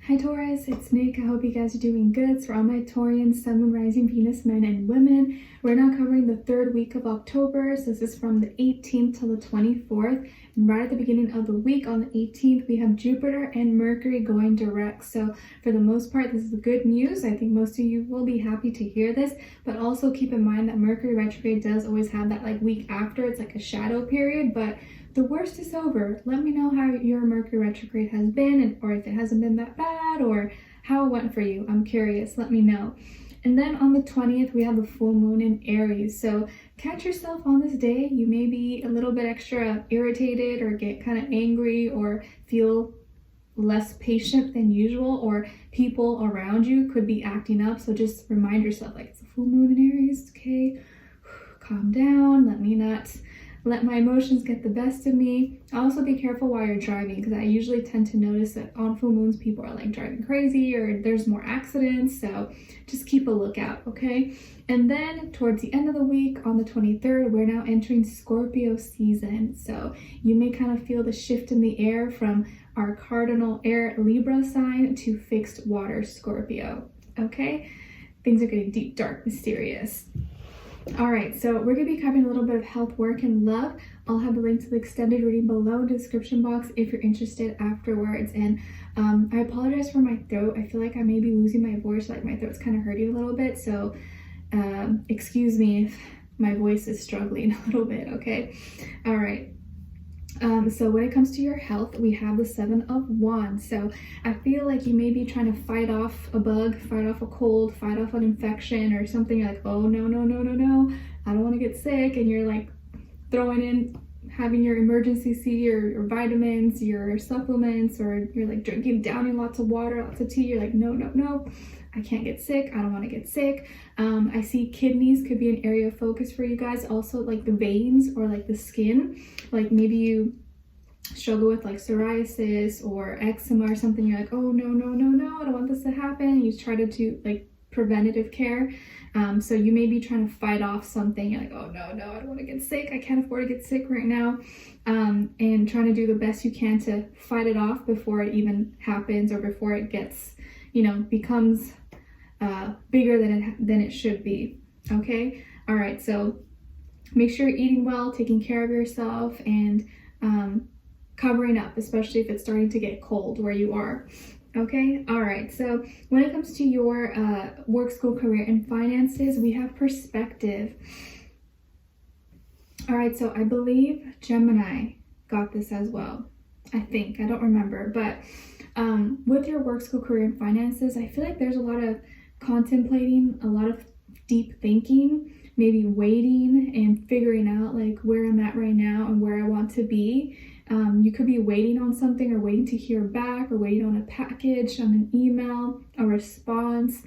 Hi Taurus, it's Nick. I hope you guys are doing good. So for all my Taurians, Sun, Moon, Rising, Venus, men and women, we're now covering the third week of October. So this is from the 18th till the 24th. And right at the beginning of the week on the 18th, we have Jupiter and Mercury going direct. So for the most part, this is good news. I think most of you will be happy to hear this, but also keep in mind that Mercury retrograde does always have that like week after. It's like a shadow period, but the worst is over. Let me know how your Mercury retrograde has been, or if it hasn't been that bad, or how it went for you. I'm curious. Let me know. And then on the 20th, we have the full moon in Aries. So catch yourself on this day. You may be a little bit extra irritated or get kind of angry or feel less patient than usual, or people around you could be acting up. So just remind yourself, like, it's a full moon in Aries, okay? Calm down. Let me not let my emotions get the best of me. Also be careful while you're driving, because I usually tend to notice that on full moons people are like driving crazy or there's more accidents, so just keep a lookout, okay? And then towards the end of the week on the 23rd, we're now entering Scorpio season. So you may kind of feel the shift in the air from our cardinal air Libra sign to fixed water Scorpio, okay? Things are getting deep, dark, mysterious. All right, so we're going to be covering a little bit of health, work, and love. I'll have a link to the extended reading below in the description box if you're interested afterwards. And I apologize for my throat. I feel like I may be losing my voice, like my throat's kind of hurting a little bit. So excuse me if my voice is struggling a little bit, okay? All right. So when it comes to your health, we have the 7 of Wands. So I feel like you may be trying to fight off a bug, fight off a cold, fight off an infection or something. You're like, oh no, I don't want to get sick. And you're like throwing in, having your emergency C, your vitamins, your supplements, or you're like downing lots of water, lots of tea. You're like, no, I can't get sick. I don't want to get sick. I see kidneys could be an area of focus for you guys. Also like the veins or like the skin. Like maybe you struggle with like psoriasis or eczema or something. You're like, oh no, I don't want this to happen. You try to do like preventative care. So you may be trying to fight off something. You're like, oh no, I don't want to get sick. I can't afford to get sick right now. And trying to do the best you can to fight it off before it even happens, or before it gets, becomes bigger than it should be. Okay. All right. So make sure you're eating well, taking care of yourself, and covering up, especially if it's starting to get cold where you are. Okay. All right. So when it comes to your work, school, career, and finances, we have perspective. All right. So I believe Gemini got this as well. I don't remember, but with your work, school, career, and finances, I feel like there's a lot of contemplating, a lot of deep thinking, maybe waiting and figuring out like where I'm at right now and where I want to be. You could be waiting on something, or waiting to hear back, or waiting on a package, on an email, a response,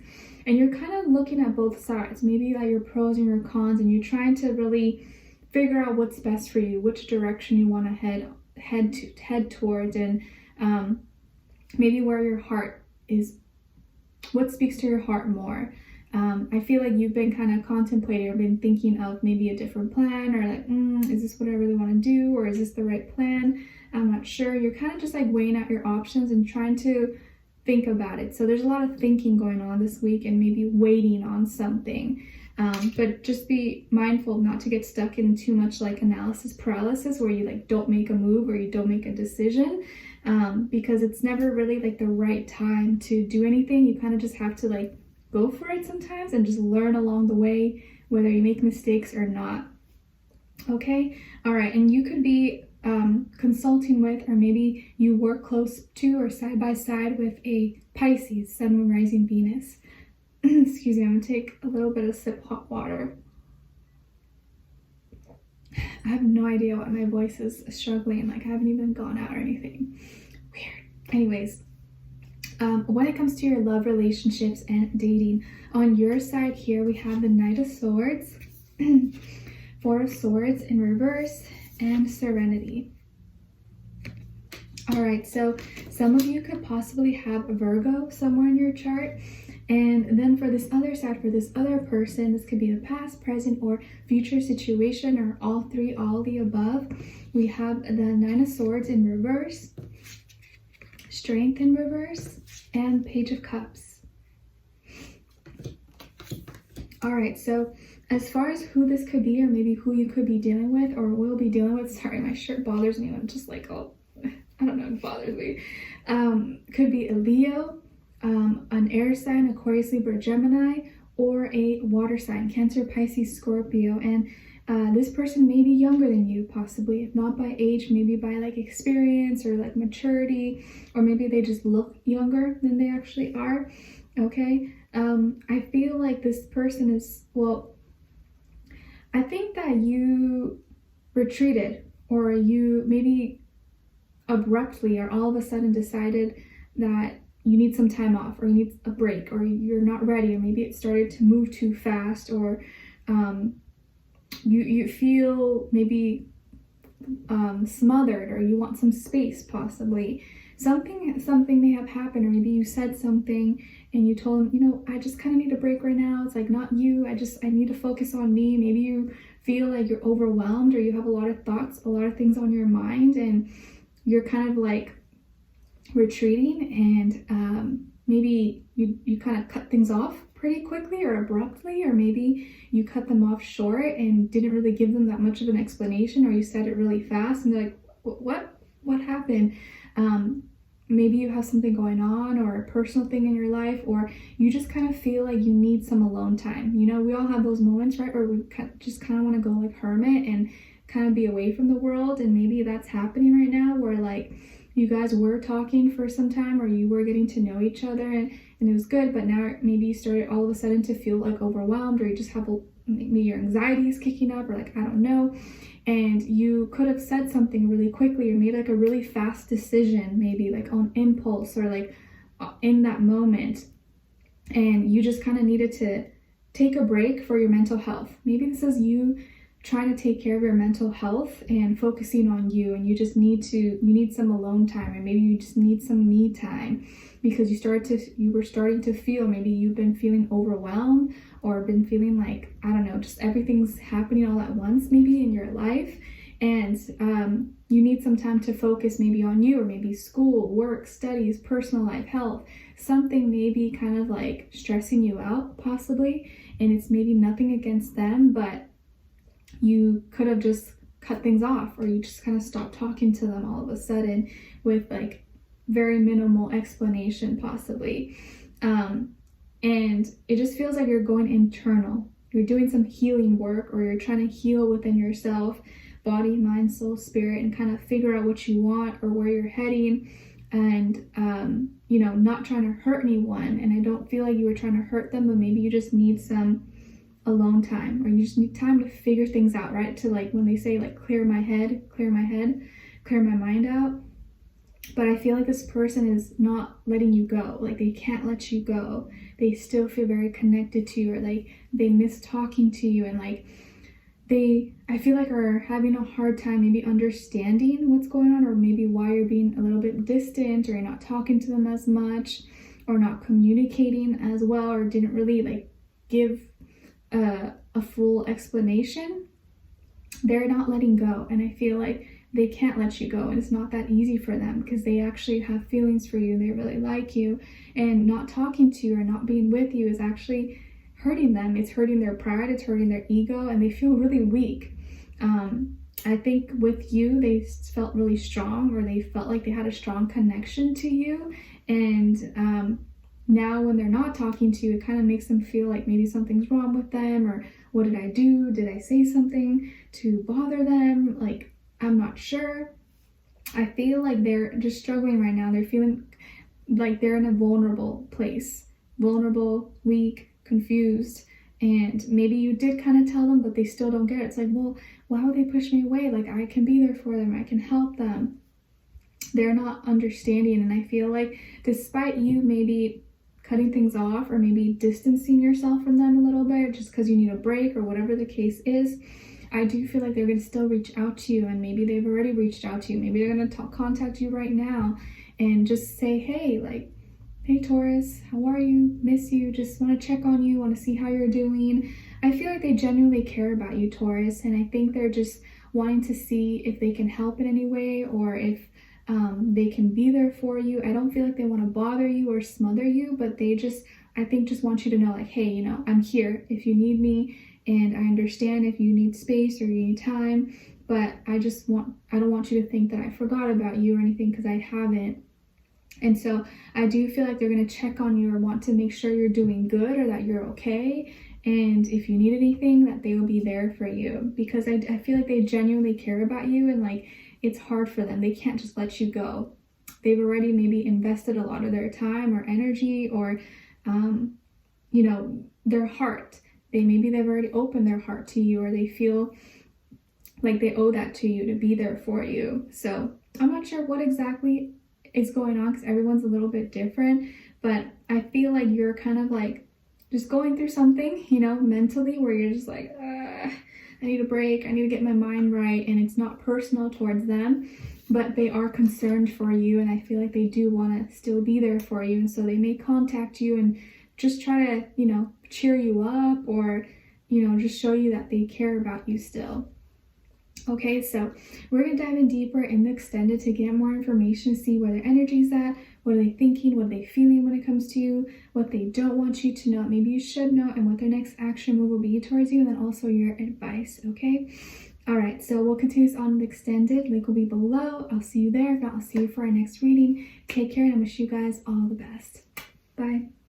and you're kind of looking at both sides, maybe like your pros and your cons, and you're trying to really figure out what's best for you, which direction you want to head towards, and maybe where your heart is, what speaks to your heart more. I feel like you've been kind of contemplating or been thinking of maybe a different plan, or like, is this what I really want to do, or is this the right plan? I'm not sure. You're kind of just like weighing out your options and trying to think about it. So there's a lot of thinking going on this week, and maybe waiting on something. But just be mindful not to get stuck in too much like analysis paralysis, where you like don't make a move or you don't make a decision, because it's never really like the right time to do anything. You kind of just have to like go for it sometimes and just learn along the way, whether you make mistakes or not. Okay. All right. And you could be consulting with, or maybe you work close to or side by side with a Pisces, Sun, Moon, Rising, Venus. Excuse me, I'm gonna take a little bit of sip hot water. I have no idea why my voice is struggling, like I haven't even gone out or anything. Weird. Anyways, when it comes to your love, relationships, and dating, on your side here we have the Knight of Swords, 4 of Swords in reverse, and Serenity. All right, so some of you could possibly have a Virgo somewhere in your chart. And then for this other side, for this other person, this could be a past, present, or future situation, or all three, all the above. We have the 9 of Swords in reverse, Strength in reverse, and Page of Cups. All right, so as far as who this could be, or maybe who you could be dealing with or will be dealing with, sorry, my shirt bothers me. I'm just like, oh, I don't know, it bothers me. Could be a Leo, an air sign, Aquarius, Libra, Gemini, or a water sign, Cancer, Pisces, Scorpio. And this person may be younger than you, possibly, if not by age, maybe by like experience or like maturity, or maybe they just look younger than they actually are. Okay. I feel like this person is, well, I think that you retreated, or you maybe abruptly or all of a sudden decided that you need some time off, or you need a break, or you're not ready, or maybe it started to move too fast, or you feel maybe smothered, or you want some space, possibly. Something may have happened, or maybe you said something and you told them, you know, I just kind of need a break right now. It's like, not you, I need to focus on me. Maybe you feel like you're overwhelmed, or you have a lot of thoughts, a lot of things on your mind, and you're kind of like retreating, and maybe you kind of cut things off pretty quickly or abruptly, or maybe you cut them off short and didn't really give them that much of an explanation, or you said it really fast and they're like, what happened? Maybe you have something going on, or a personal thing in your life, or you just kind of feel like you need some alone time. You know, we all have those moments, right, where we just kind of want to go like hermit and kind of be away from the world. And maybe that's happening right now, where like you guys were talking for some time, or you were getting to know each other, and it was good, but now maybe you started all of a sudden to feel like overwhelmed, or you just have maybe your anxiety is kicking up, or like, I don't know, and you could have said something really quickly, or made like a really fast decision, maybe like on impulse, or like in that moment, and you just kind of needed to take a break for your mental health. Maybe this is you trying to take care of your mental health and focusing on you, and you just need some alone time, or maybe you just need some me time, because you were starting to feel, maybe you've been feeling overwhelmed, or been feeling like, I don't know, just everything's happening all at once maybe in your life, and you need some time to focus maybe on you, or maybe school, work, studies, personal life, health, something maybe kind of like stressing you out possibly, and it's maybe nothing against them, but you could have just cut things off, or you just kind of stopped talking to them all of a sudden with like very minimal explanation possibly. And it just feels like you're going internal. You're doing some healing work, or you're trying to heal within yourself, body, mind, soul, spirit, and kind of figure out what you want or where you're heading, and you know, not trying to hurt anyone. And I don't feel like you were trying to hurt them, but maybe you just need some alone time, or you just need time to figure things out, right? To like, when they say like clear my head, clear my mind out. But I feel like this person is not letting you go. Like, they can't let you go. They still feel very connected to you, or like they miss talking to you, and like I feel like are having a hard time maybe understanding what's going on, or maybe why you're being a little bit distant, or you're not talking to them as much, or not communicating as well, or didn't really like give a full explanation. They're not letting go, and I feel like they can't let you go, and it's not that easy for them, because they actually have feelings for you, and they really like you, and not talking to you or not being with you is actually hurting them. It's hurting their pride, it's hurting their ego, and they feel really weak. I think with you, they felt really strong, or they felt like they had a strong connection to you, and now when they're not talking to you, it kind of makes them feel like maybe something's wrong with them, or what did I do? Did I say something to bother them? Like, I'm not sure. I feel like they're just struggling right now. They're feeling like they're in a vulnerable place. Vulnerable, weak, confused. And maybe you did kind of tell them, but they still don't get it. It's like, well, why would they push me away? Like, I can be there for them. I can help them. They're not understanding. And I feel like despite you maybe cutting things off, or maybe distancing yourself from them a little bit just because you need a break, or whatever the case is, I do feel like they're going to still reach out to you, and maybe they've already reached out to you. Maybe they're going to contact you right now and just say, hey, like, hey Taurus, how are you? Miss you, just want to check on you, want to see how you're doing. I feel like they genuinely care about you, Taurus, and I think they're just wanting to see if they can help in any way, or if They can be there for you. I don't feel like they want to bother you or smother you, but they just, I think, just want you to know, like, hey, you know, I'm here if you need me, and I understand if you need space or you need time, but I don't want you to think that I forgot about you or anything, because I haven't. And so I do feel like they're going to check on you or want to make sure you're doing good or that you're okay. And if you need anything, that they will be there for you, because I feel like they genuinely care about you, and like it's hard for them. They can't just let you go. They've already maybe invested a lot of their time or energy or, you know, their heart. They've already opened their heart to you, or they feel like they owe that to you to be there for you. So I'm not sure what exactly is going on, because everyone's a little bit different, but I feel like you're kind of like just going through something, you know, mentally, where you're just like, I need a break, I need to get my mind right, and it's not personal towards them, but they are concerned for you, and I feel like they do want to still be there for you, and so they may contact you and just try to, you know, cheer you up, or, you know, just show you that they care about you still. Okay, so we're going to dive in deeper in the extended to get more information, see where their energy's at, what are they thinking, what are they feeling when it comes to you, what they don't want you to know, maybe you should know, and what their next action move will be towards you, and then also your advice, okay? All right, so we'll continue this on the extended. Link will be below. I'll see you there. If not, I'll see you for our next reading. Take care, and I wish you guys all the best. Bye.